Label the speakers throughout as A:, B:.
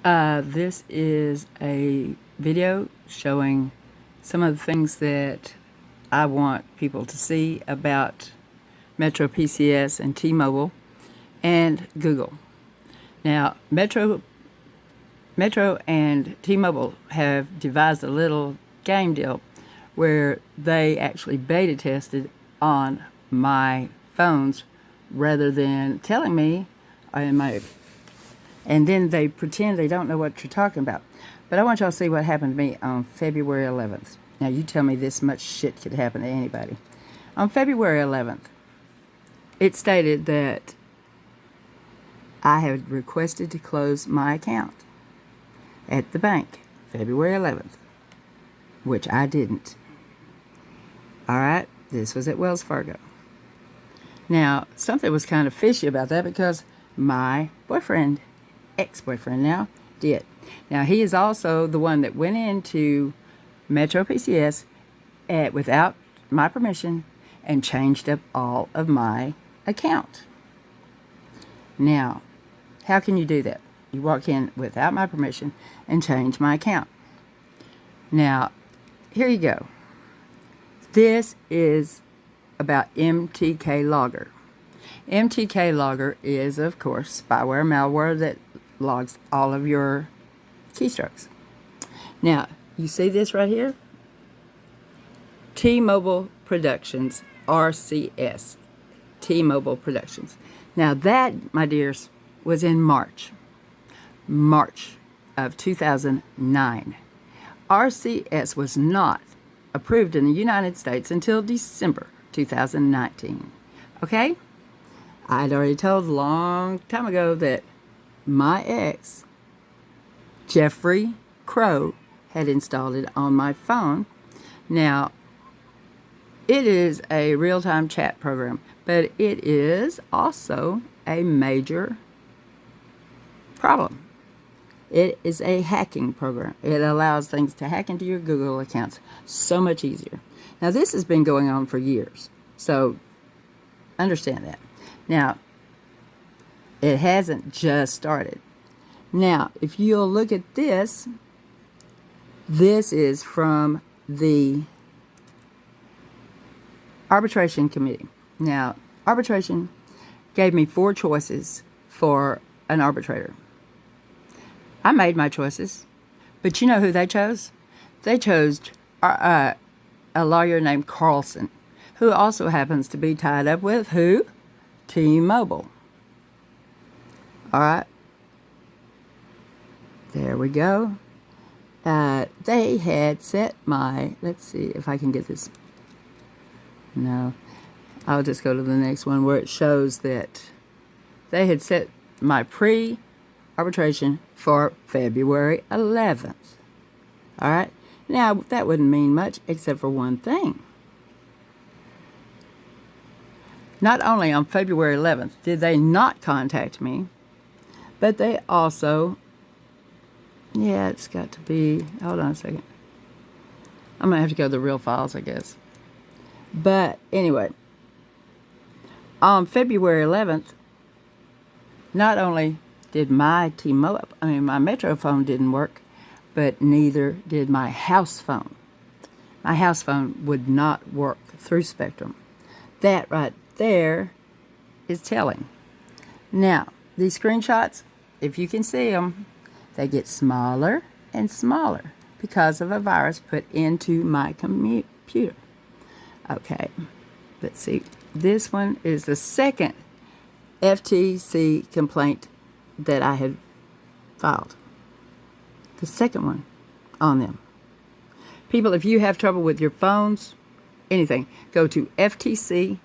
A: This is a video showing some of the things that I want people to see about Metro PCS and TMobile and Google. Now, Metro and T-Mobile have devised a little game deal where they actually beta tested on my phones rather than telling me and then they pretend they don't know what you're talking about. But I want y'all to see what happened to me on February 11th. Now, you tell me this much shit could happen to anybody. On February 11th, it stated that I had requested to close my account at the bank, February 11th, which I didn't. All right, this was at Wells Fargo. Now, something was kind of fishy about that because my boyfriend, ex-boyfriend now, did. Now, he is also the one that went into Metro PCS without my permission and changed up all of my account. Now, how can you do that? You walk in without my permission and change my account. Now, here you go. This is about MTK Logger. MTK Logger is, of course, spyware, malware that logs all of your keystrokes. Now, you see this right here? T-Mobile Productions, RCS. T-Mobile Productions. Now that, my dears, was in March of 2009. RCS was not approved in the United States until December 2019. Okay? I'd already told a long time ago that my ex, Jeffrey Crow, had installed it on my phone. Now, it is a real-time chat program, but it is also a major problem. It is a hacking program. It allows things to hack into your Google accounts so much easier. Now, this has been going on for years, so understand that. Now, it hasn't just started. Now, if you'll look at this, this is from the arbitration committee. Now, arbitration gave me 4 choices for an arbitrator. I made my choices, but you know who they chose? They chose a lawyer named Carlson, who also happens to be tied up with who? T-Mobile. All right. There we go. They had set my, let's see if I can get this. No, I'll just go to the next one where it shows that they had set my pre-arbitration for February 11th. All right. Now, that wouldn't mean much except for one thing. Not only on February 11th did they not contact me, but they also, it's got to be, hold on a second. I'm going to have to go to the real files, I guess. But anyway, on February 11th, not only did my my Metro phone didn't work, but neither did my house phone. My house phone would not work through Spectrum. That right there is telling. Now, these screenshots, if you can see them, they get smaller and smaller because of a virus put into my computer. Okay, let's see. This one is the second FTC complaint that I had filed. The second one on them. People, if you have trouble with your phones, anything, go to FTC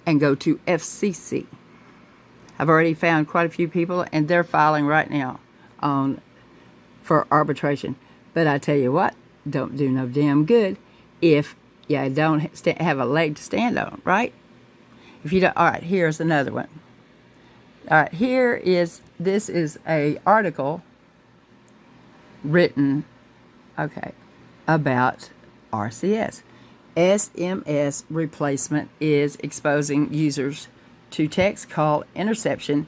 A: and go to FCC. I've already found quite a few people, and they're filing right now for arbitration. But I tell you what, don't do no damn good if you don't have a leg to stand on, right? If you don't, all right, here's another one. All right, this is a article written, about RCS. SMS replacement is exposing users to text call interception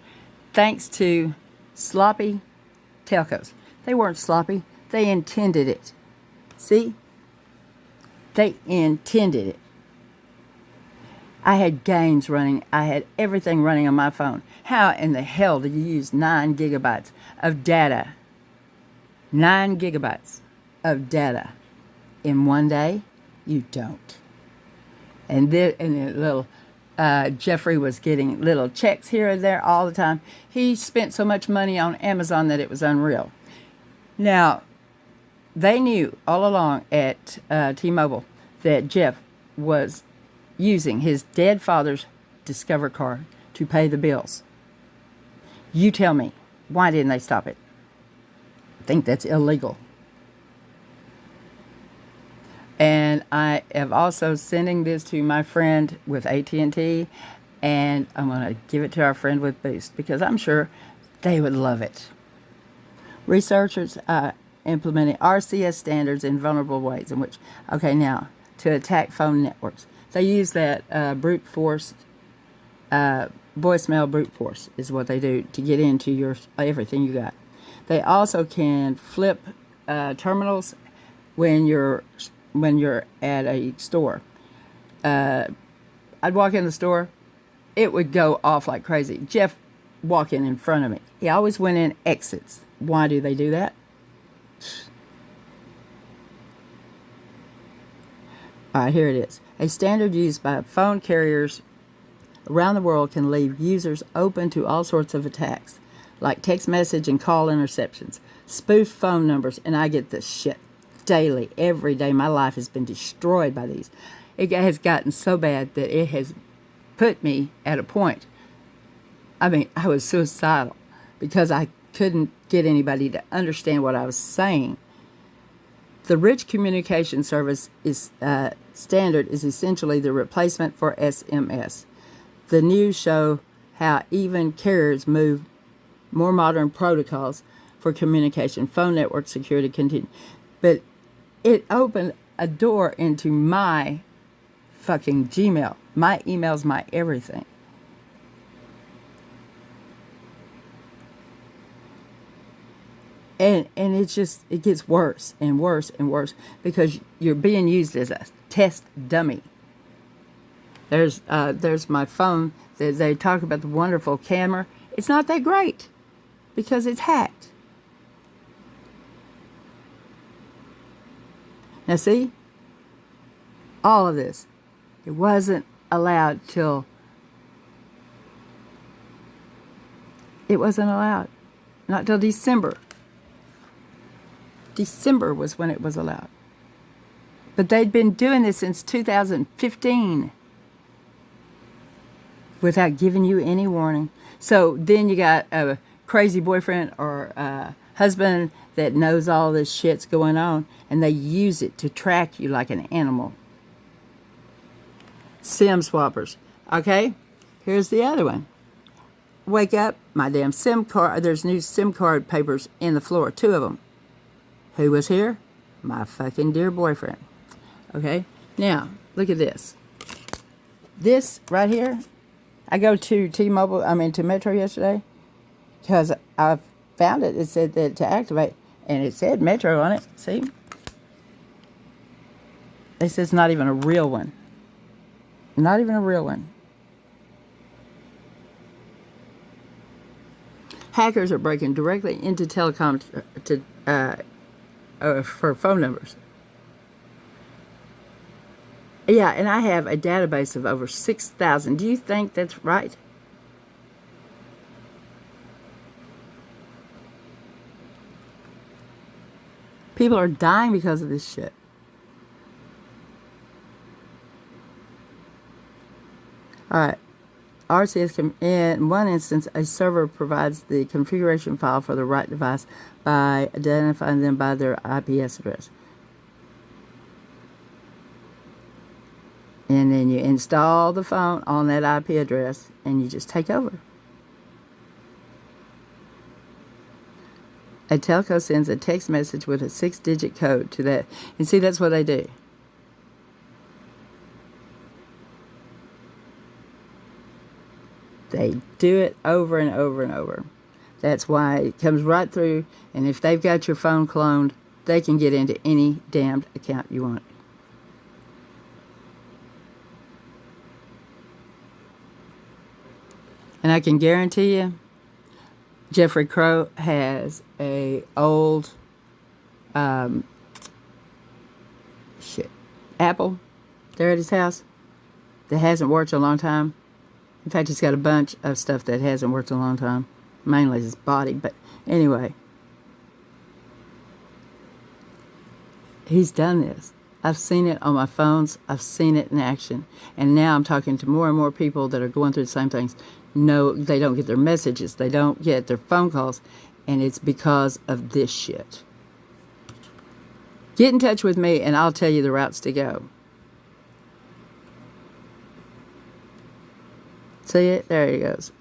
A: thanks to sloppy telcos. They weren't sloppy. They intended it. See? They intended it. I had games running. I had everything running on my phone. How in the hell do you use 9 gigabytes of data? 9 gigabytes of data in one day? You don't. And the little Jeffrey was getting little checks here and there all the time. He spent so much money on Amazon that it was unreal. Now, they knew all along at T-Mobile that Jeff was using his dead father's Discover card to pay the bills. You tell me, why didn't they stop it? I think that's illegal. And I am also sending this to my friend with AT&T, and I'm going to give it to our friend with Boost because I'm sure they would love it. Researchers implementing RCS standards in vulnerable ways in which, okay, now, to attack phone networks. They use that brute force, voicemail brute force is what they do to get into your everything you got. They also can flip terminals when you're at a store. I'd walk in the store, it would go off like crazy. Jeff walking in front of me. He always went in exits. Why do they do that? All right, here it is. A standard used by phone carriers around the world can leave users open to all sorts of attacks, like text message and call interceptions, spoof phone numbers, and I get this shit daily, every day. My life has been destroyed by these. It has gotten so bad that it has put me at a point. I mean, I was suicidal because I couldn't get anybody to understand what I was saying. The Rich Communication Service is standard is essentially the replacement for SMS. The news show how even carriers move more modern protocols for communication, phone network security continue. But it opened a door into my fucking Gmail, my emails, my everything. And it gets worse and worse and worse because you're being used as a test dummy. There's my phone. They talk about the wonderful camera. It's not that great because it's hacked. Now see, all of this, it wasn't allowed till, it wasn't allowed, not till December. December was when it was allowed. But they'd been doing this since 2015 without giving you any warning. So then you got a crazy boyfriend or a husband that knows all this shit's going on, and they use it to track you like an animal. SIM swappers. Okay, here's the other one. Wake up, my damn SIM card. There's new SIM card papers in the floor, 2 of them. Who was here? My fucking dear boyfriend. Okay, now look at this. This right here, I go to to Metro yesterday because I found it. It said that to activate, and it said Metro on it. See? It says not even a real one. Not even a real one. Hackers are breaking directly into telecom for phone numbers. Yeah, and I have a database of over 6,000. Do you think that's right? People are dying because of this shit. All right. RCS in one instance, a server provides the configuration file for the right device by identifying them by their IPS address. And then you install the phone on that IP address and you just take over. A telco sends a text message with a 6-digit code to that. And see, that's what they do. They do it over and over and over. That's why it comes right through, and if they've got your phone cloned, they can get into any damned account you want. And I can guarantee you, Jeffrey Crow has a old Apple there at his house that hasn't worked in a long time. In fact, he's got a bunch of stuff that hasn't worked in a long time, mainly his body. But anyway, he's done this. I've seen it on my phones. I've seen it in action. And now I'm talking to more and more people that are going through the same things. No, they don't get their messages. They don't get their phone calls. And it's because of this shit. Get in touch with me and I'll tell you the routes to go. See it? There he goes.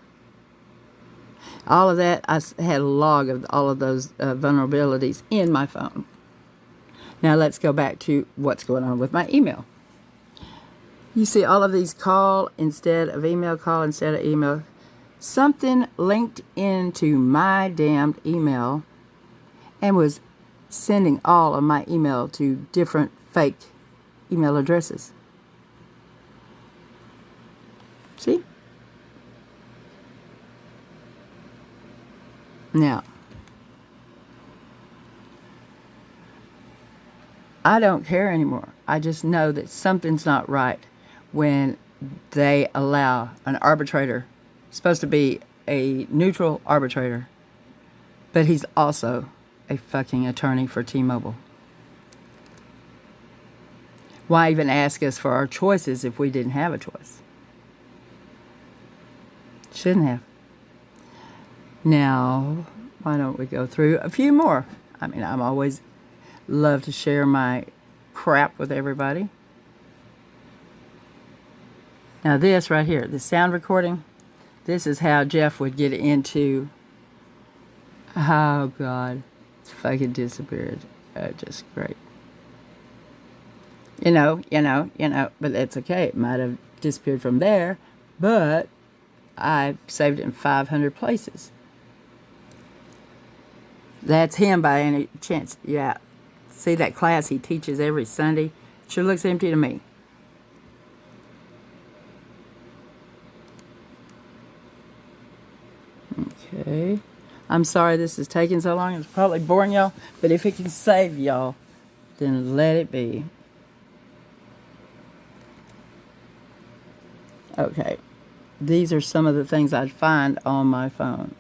A: All of that, I had a log of all of those vulnerabilities in my phone. Now let's go back to what's going on with my email. You see all of these call instead of email, call instead of email. Something linked into my damned email and was sending all of my email to different fake email addresses. See? Now, I don't care anymore. I just know that something's not right when they allow an arbitrator, supposed to be a neutral arbitrator, but he's also a fucking attorney for T-Mobile. Why even ask us for our choices if we didn't have a choice? Shouldn't have. Now, why don't we go through a few more? I mean, I'm always love to share my crap with everybody. Now this right here, the sound recording, this is how Jeff would get into, oh God, it's fucking disappeared. Just great. You know, but that's okay. It might have disappeared from there, but I saved it in 500 places. That's him by any chance. Yeah. See that class he teaches every Sunday? Sure looks empty to me. Okay. I'm sorry this is taking so long. It's probably boring y'all. But if it can save y'all, then let it be. Okay. These are some of the things I'd find on my phone.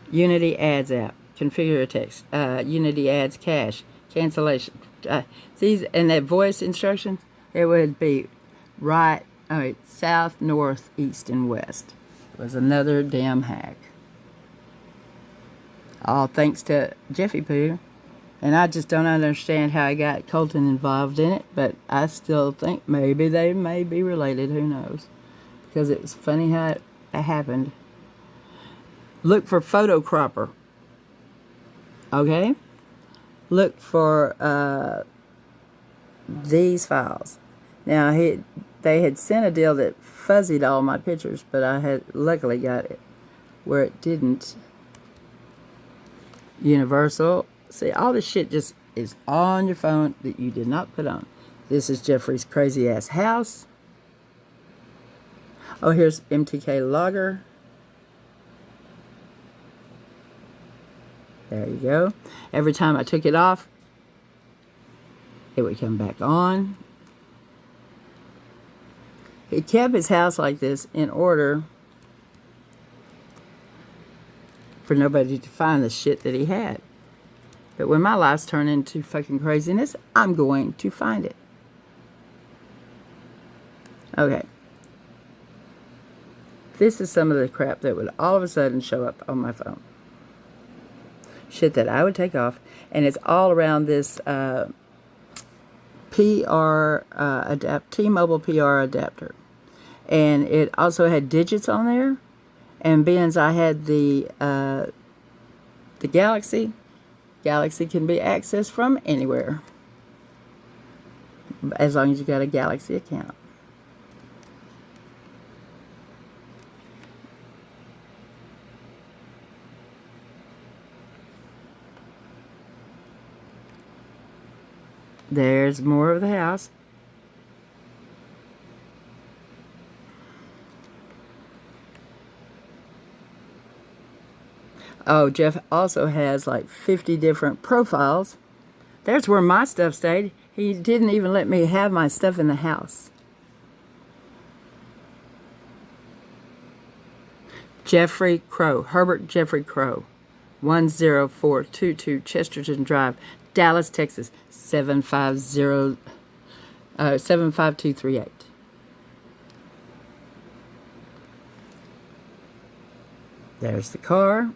A: Unity Ads app. Configure a text. Unity Ads cache. Cancellation. These and that voice instructions, it would be right, south, north, east, and west. It was another damn hack. All thanks to Jeffy Poo. And I just don't understand how I got Colton involved in it, but I still think maybe they may be related. Who knows? Because it was funny how it happened. Look for photo cropper. Okay? Look for these files. Now, they had sent a deal that fuzzied all my pictures, but I had luckily got it where it didn't. Universal. See, all this shit just is on your phone that you did not put on. This is Jeffrey's crazy ass house. Oh, here's MTK Logger. There you go. Every time I took it off, it would come back on. He kept his house like this in order for nobody to find the shit that he had. But when my life's turned into fucking craziness, I'm going to find it. Okay. This is some of the crap that would all of a sudden show up on my phone. Shit that I would take off, and it's all around this T-Mobile PR adapter, and it also had digits on there. And being I had the Galaxy can be accessed from anywhere as long as you got a Galaxy account. There's more of the house. Oh, Jeff also has like 50 different profiles. There's where my stuff stayed. He didn't even let me have my stuff in the house. Jeffrey Crow, Herbert Jeffrey Crow, 10422 Chesterton Drive, Dallas, Texas, 75238. There's the car.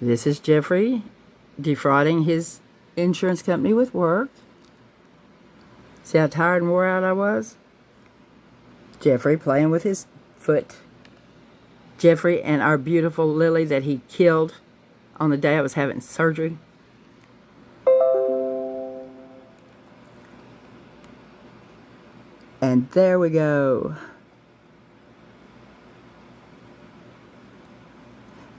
A: This is Jeffrey defrauding his insurance company with work. See how tired and wore out I was? Jeffrey playing with his foot. Jeffrey and our beautiful Lily that he killed on the day I was having surgery. And there we go.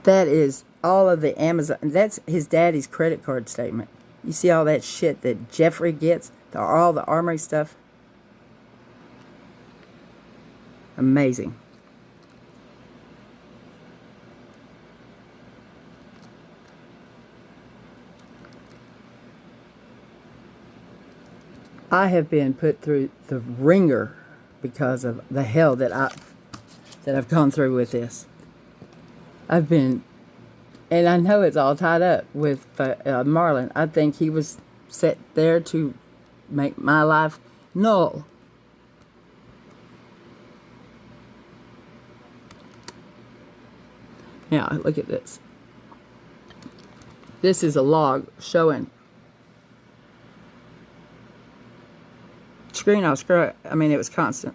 A: That is all of the Amazon. That's his daddy's credit card statement. You see all that shit that Jeffrey gets? All the armory stuff? Amazing. I have been put through the ringer because of the hell that I've gone through with this. I've been, and I know it's all tied up with Marlon. I think he was set there to make my life null. Now, look at this. This is a log showing screen off, I mean, it was constant.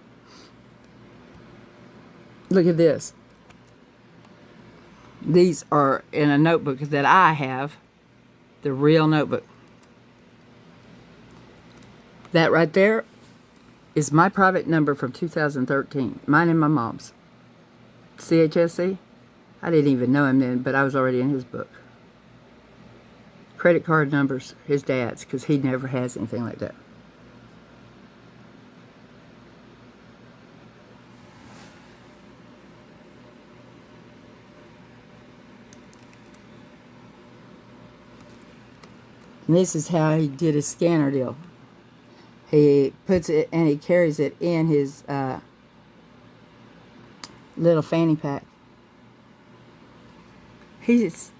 A: Look at this. These are in a notebook that I have, the real notebook. That right there is my private number from 2013, mine and my mom's. CHSC. I didn't even know him then, but I was already in his book. Credit card numbers, his dad's, because he never has anything like that. And this is how he did his scanner deal. He puts it and he carries it in his little fanny pack. He's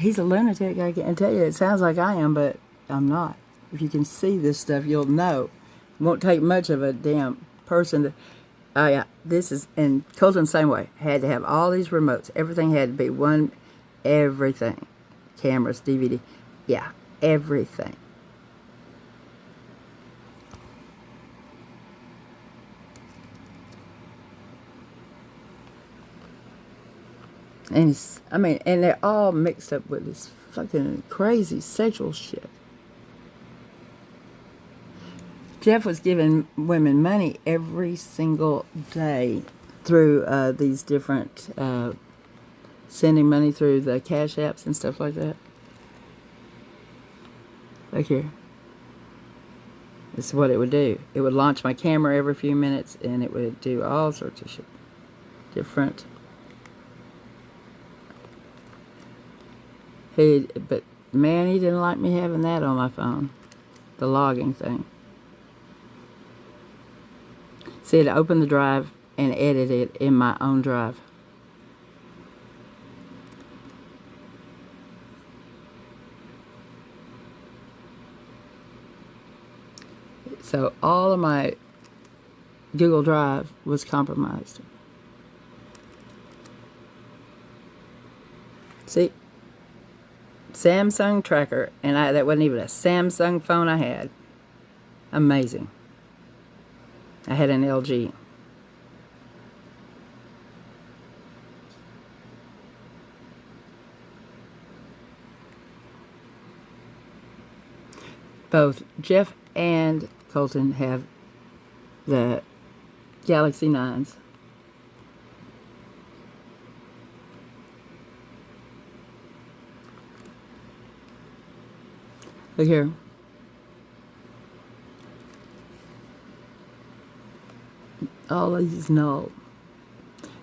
A: a lunatic, I can tell you. It sounds like I am, but I'm not. If you can see this stuff, you'll know. It won't take much of a damn person to... Oh, yeah. This is... And Colton, same way. Had to have all these remotes. Everything had to be one... Everything. Cameras, DVD. Yeah. Everything. And it's, I mean, and they're all mixed up with this fucking crazy sexual shit. Jeff was giving women money every single day through these different, sending money through the cash apps and stuff like that. Look here. This is what it would do. It would launch my camera every few minutes, and it would do all sorts of shit. Different. But man, he didn't like me having that on my phone. The logging thing. See, to open the drive and edit it in my own drive. So all of my Google Drive was compromised. See? Samsung tracker, and that wasn't even a Samsung phone I had. Amazing. I had an LG. Both Jeff and Colton have the Galaxy 9s. Look here. All of these null.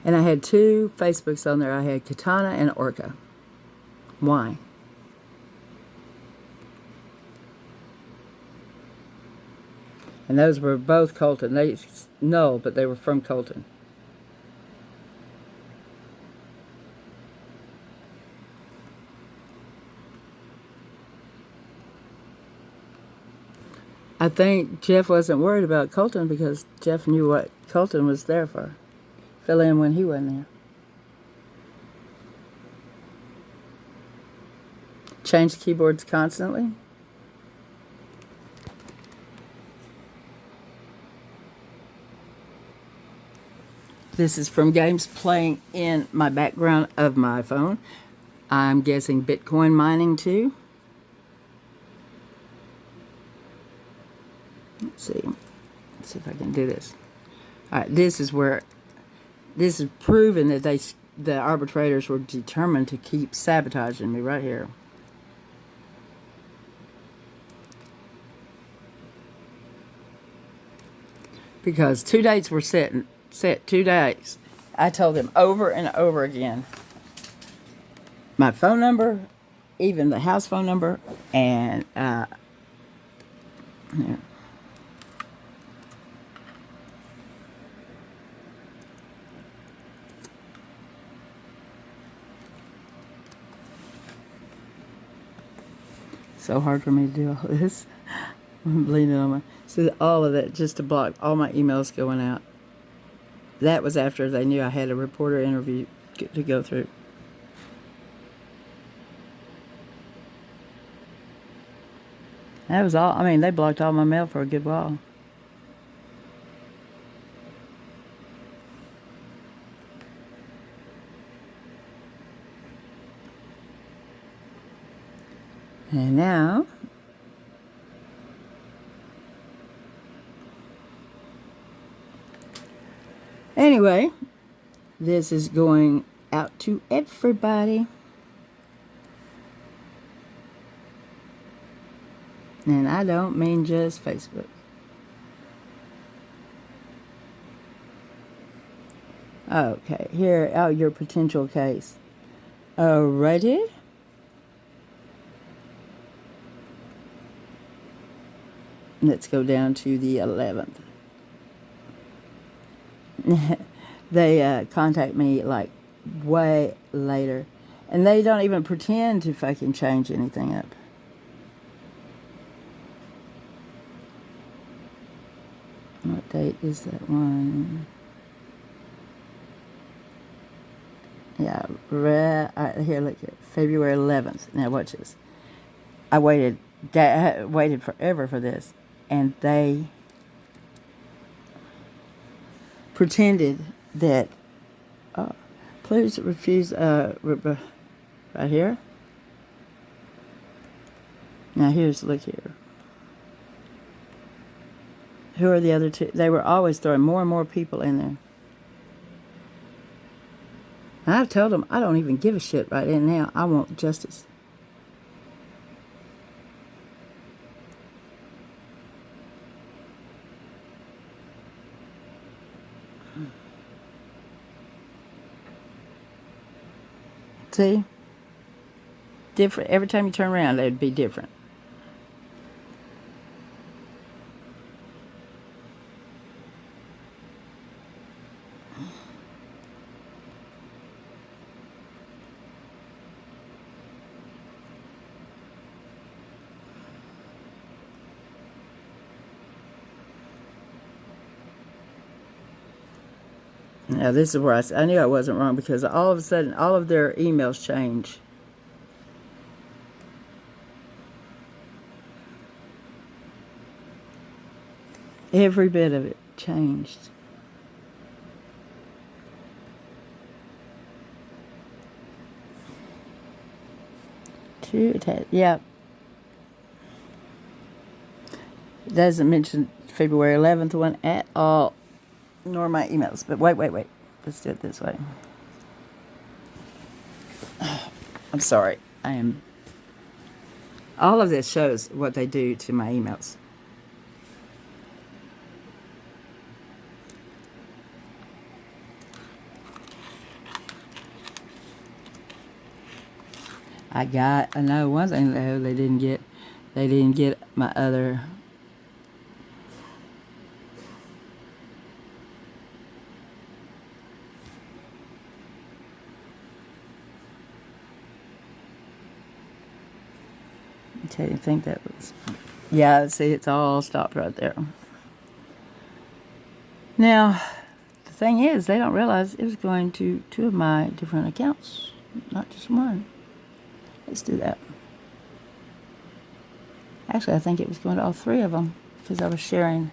A: And I had 2 Facebooks on there. I had Katana and Orca. Why? And those were both Colton. They null, but they were from Colton. I think Jeff wasn't worried about Colton because Jeff knew what Colton was there for. Fill in when he wasn't there. Change keyboards constantly. This is from games playing in my background of my phone. I'm guessing Bitcoin mining too. Let's see. Let's see if I can do this. All right, this is proven that the arbitrators were determined to keep sabotaging me right here. Because 2 dates were set 2 days. I told them over and over again. My phone number, even the house phone number, and yeah. So hard for me to do all this. I'm bleeding on my... So all of that just to block all my emails going out. That was after they knew I had a reporter interview to go through. That was all. I mean, they blocked all my mail for a good while. And now, anyway, this is going out to everybody. And I don't mean just Facebook. Okay, here, your potential case. Alrighty. Let's go down to the 11th. They contact me like way later. And they don't even pretend to fucking change anything up. What date is that one? Yeah, here, look at February 11th. Now watch this. I waited forever for this. And they pretended that, please refuse, right here. Now look here. Who are the other 2? They were always throwing more and more people in there. And I've told them I don't even give a shit right in now. I want justice. See? Different. Every time you turn around, it'd be different. Now, this is where I knew I wasn't wrong because all of a sudden, all of their emails change. Every bit of it changed. Yeah. It doesn't mention February 11th one at all. Nor my emails. But wait. Let's do it this way. I'm sorry. All of this shows what they do to my emails. I know one thing though, they didn't get my other. I didn't think that was. Yeah, see, it's all stopped right there. Now, the thing is, they don't realize it was going to 2 of my different accounts, not just one. Let's do that. Actually, I think it was going to all 3 of them because I was sharing.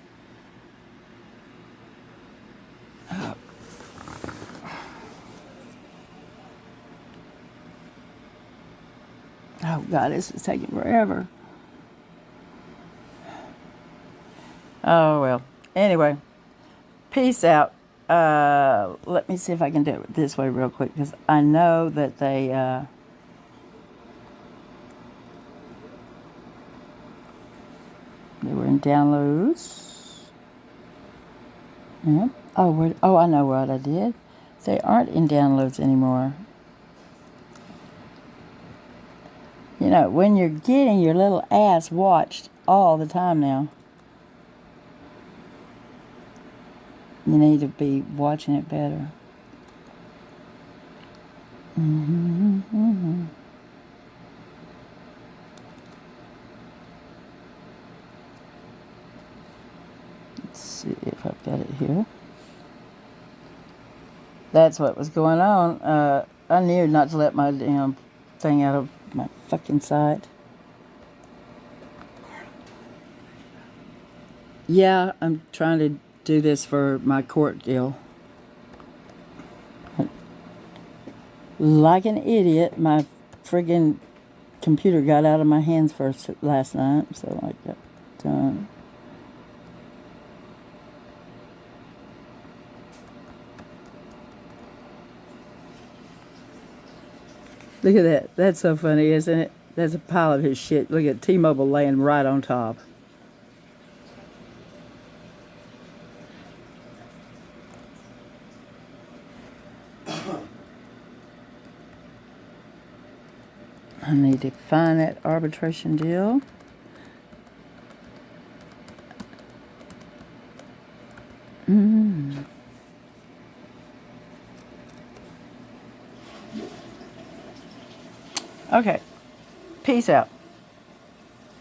A: Oh, God, this is taking forever. Oh, well. Anyway, peace out. Let me see if I can do it this way real quick because I know that they were in downloads. Yeah. Oh, I know what I did. They aren't in downloads anymore. You know, when you're getting your little ass watched all the time now, you need to be watching it better. Let's see if I've got it here. That's what was going on. I knew not to let my damn thing out of my fucking sight. Yeah, I'm trying to do this for my court deal. Like an idiot, my friggin' computer got out of my hands first last night, so I got done. Look at that. That's so funny, isn't it? That's a pile of his shit. Look at T-Mobile laying right on top. I need to find that arbitration deal. Okay. Peace out.